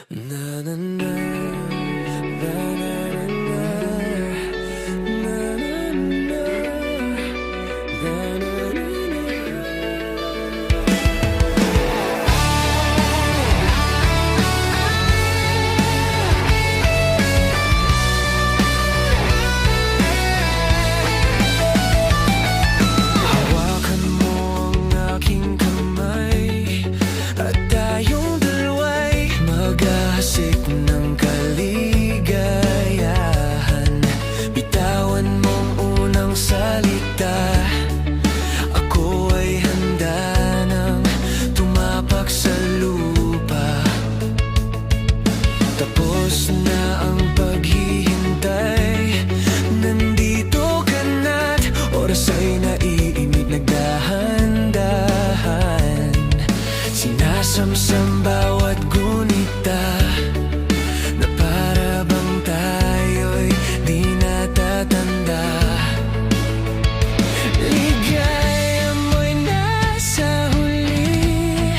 Na na na, na na na na, na na na, na na na. Hawakan mo ang aking kamay at tayong dalawa'y maghahasik ng kaligayahan. Bitawan mong unang salita, ako ay handa nang tumapak sa lupa. Tapos na ang paghihintay, nandito ka na't oras ay naiimig, nagdahan-dahan. Sinasamsam bawat gunita na para bang tayo'y di natatanda. Ligaya mo'y nasa huli,